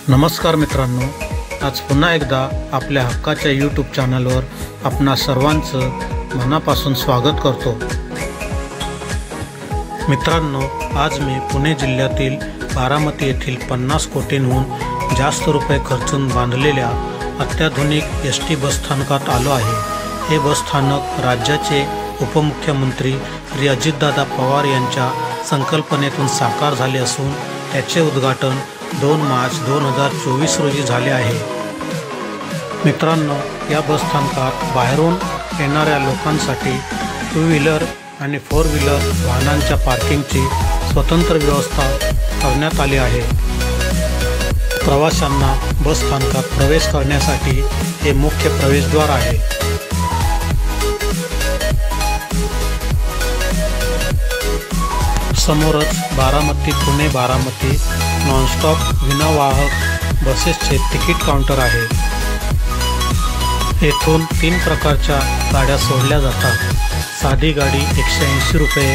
नमस्कार मित्रांनो, आज पुन्हा एकदा आपल्या हक्काच्या यूट्यूब चॅनलवर आपणा सर्वांचं मनापासून स्वागत करतो। मित्रांनो, आज मी पुणे जिल्ह्यातील बारामती येथील 50 कोटींहून जास्त रुपये खर्चून बांधलेल्या अत्याधुनिक एसटी बसस्थानकात आलो आहे। हे बसस्थानक राज्याचे उपमुख्यमंत्री श्री अजितदादा पवार यांच्या संकल्पनेतून साकार झाले असून त्याचे उद्घाटन 2 मार्च 2024 रोजी झाले आहे। मित्रांनो, या बसस्थानकात बाहेरून येणाऱ्या लोकांसाठी 2 व्हीलर आणि 4 व्हीलर वाहनांच्या पार्किंगची स्वतंत्र व्यवस्था करण्यात आली आहे। प्रवाशांना बसस्थानकात प्रवेश करण्यासाठी हे मुख्य प्रवेशद्वार आहे। समोरच बारामती पुणे बारामती नॉनस्टॉप विनावाहक बसेसचे तिकीट काउंटर आहे। येथून 3 प्रकारच्या गाड्या सोडल्या जातात। साधी गाडी 180 रुपये,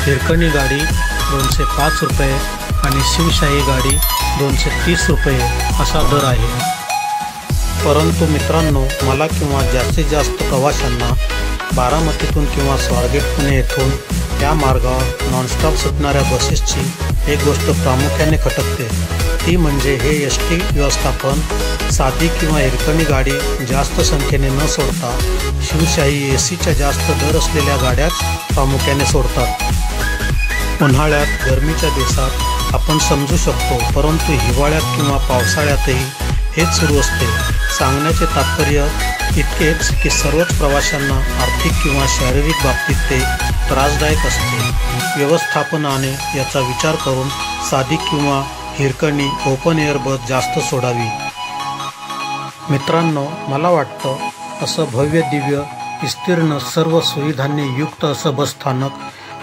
हिरकणी गाडी 205 रुपये आणि शिवशाही गाडी 230 रुपये असा दर आहे। परंतु मित्रांनो, मला किंवा जास्तीत जास्त प्रवाशांना बारामतीतून किंवा स्वारगेट पुणे येथून या मार्गावर नॉनस्टॉप सुटणाऱ्या बसेसची एक गोष्ट प्रामुख्याने खटकते, ती म्हणजे हे एसटी व्यवस्थापन साधी किंवा हिरकणी गाडी जास्त संख्येने न सोडता शिवशाही एसीच्या जास्त दर असलेल्या गाड्याच प्रामुख्याने सोडतात। उन्हाळ्यात गरमीच्या दिवसात आपण समजू शकतो, परंतु हिवाळ्यात किंवा पावसाळ्यातही हेच सुरू असते। सांगण्याचे तात्पर्य इतकेच की सर्वच प्रवाशांना आर्थिक किंवा शारीरिक बाबतीत ते त्रासदायक असते। व्यवस्थापनाने याचा विचार करून साधी किंवा हिरकणी ओपन एअर बस जास्त सोडावी। मित्रांनो, मला वाटतं असं भव्य दिव्य विस्तीर्ण सर्व सुविधांनी युक्त असं बसस्थानक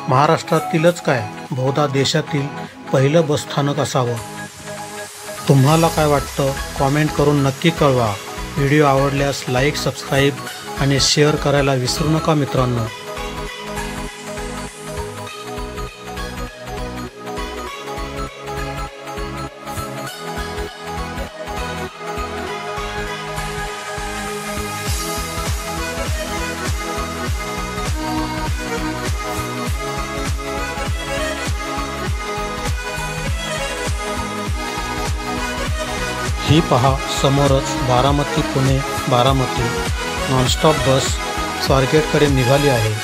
महाराष्ट्रातीलच काय, बहुधा देशातील पहिलं बसस्थानक असावं। तुम्हाला काय वाटतं कॉमेंट करून नक्की कळवा। व्हिडिओ आवडल्यास लाईक, सबस्क्राईब आणि शेअर करायला विसरू नका मित्रांनो। ही पहा, समोरच बारामती पुणे बारामती नॉनस्टॉप बस स्वारगेटकडे निघाली आहे।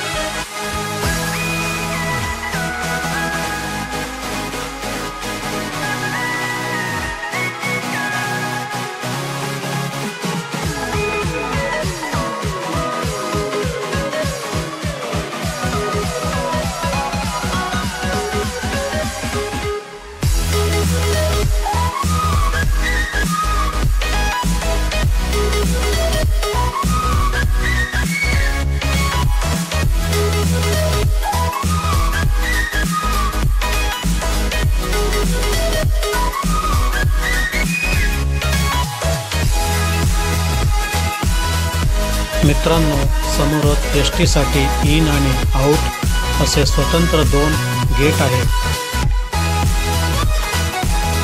मित्रांनो, समोरच एसटीसाठी इन आणि आउट असे स्वतंत्र 2 गेट आहेत।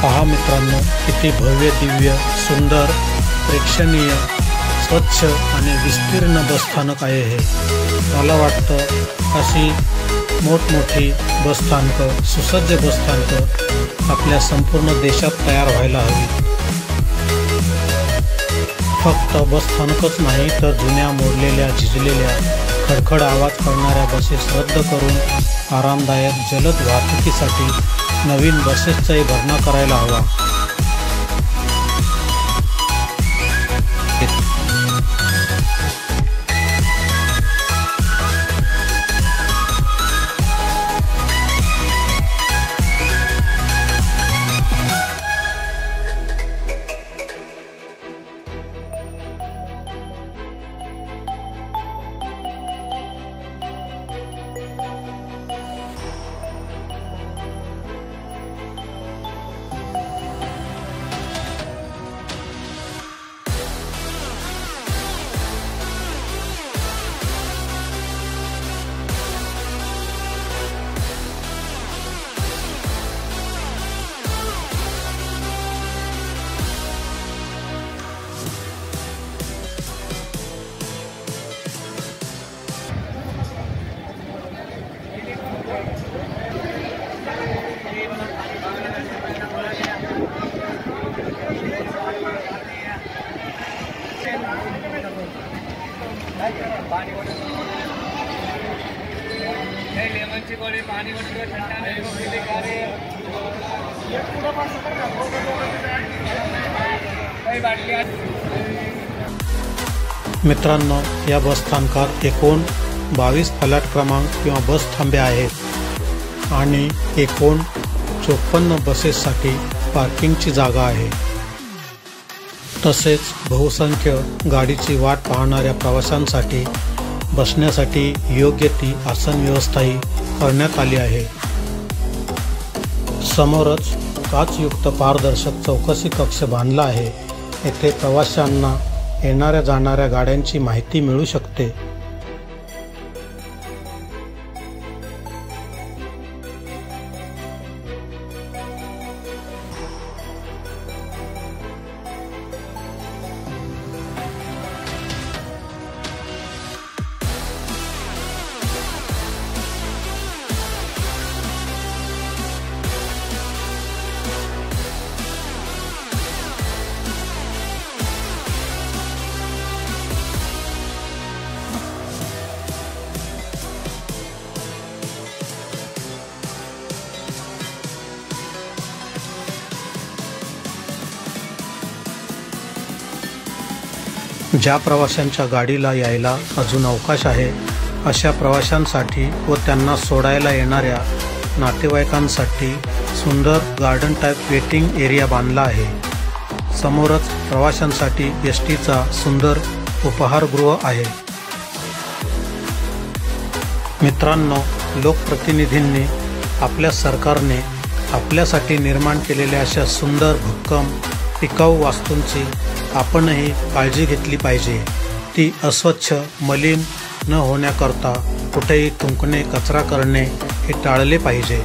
पहा मित्रांनो, किती भव्य दिव्य सुंदर प्रेक्षणीय स्वच्छ आणि विस्तीर्ण बसस्थानक आहे हे। मला वाटतं अशी मोठमोठी बसस्थानकं, सुसज्ज बसस्थानकं आपल्या संपूर्ण देशात तयार व्हायला हवी। फक्त बसस्थानकच नाही तर जुन्या मोडलेल्या झिजलेल्या खडखड आवाज करणाऱ्या बसेस रद्द करून आरामदायक जलद वाहतुकीसाठी नवीन बसेसचाही भरणा करायला हवा। मित्रांनो, या बस स्थानकात एकूण 22 फलाट क्रमांक किंवा बस थांबे आहेत आणि एकूण 54 बसेससाठी पार्किंगची जागा आहे। तसेच बहुसंख्य गाडीची वाट पाहणाऱ्या प्रवाशांसाठी बसण्यासाठी योग्य ती आसन व्यवस्थाही करण्यात आली आहे। समोरच काचयुक्त पारदर्शक चौकशी कक्ष बांधला आहे। येथे प्रवाशांना येणाऱ्या जाणाऱ्या गाड्यांची माहिती मिळू शकते। ज्या प्रवाशांच्या गाडीला यायला अजून अवकाश आहे अशा प्रवाशांसाठी व त्यांना सोडायला येणाऱ्या नातेवाईकांसाठी सुंदर गार्डन टाईप वेटिंग एरिया बांधला आहे। समोरच प्रवाशांसाठी एसटीचा सुंदर उपहारगृह आहे। मित्रांनो, लोकप्रतिनिधींनी आपल्या सरकारने आपल्यासाठी निर्माण केलेल्या अशा सुंदर भक्कम टिकाऊ वास्तूंची आपणही काळजी घेतली पाहिजे। ती अस्वच्छ मलिन न होण्याकरता कुठेही थुंकणे कचरा करणे हे टाळले पाहिजे।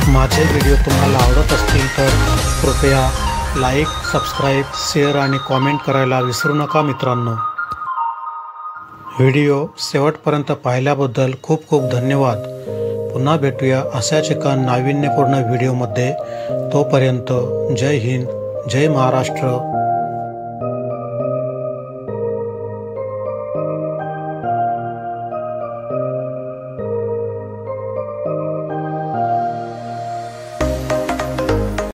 माझे व्हिडिओ तुम्हाला आवडत असतील तर कृपया लाईक, सबस्क्राईब, शेअर आणि कॉमेंट करायला विसरू नका मित्रांनो। व्हिडिओ शेवटपर्यंत पाहिल्याबद्दल खूप खूप धन्यवाद। पुन्हा भेटूया अशाच एका नाविन्यपूर्ण व्हिडिओमध्ये। तोपर्यंत जय हिंद, जय महाराष्ट्र।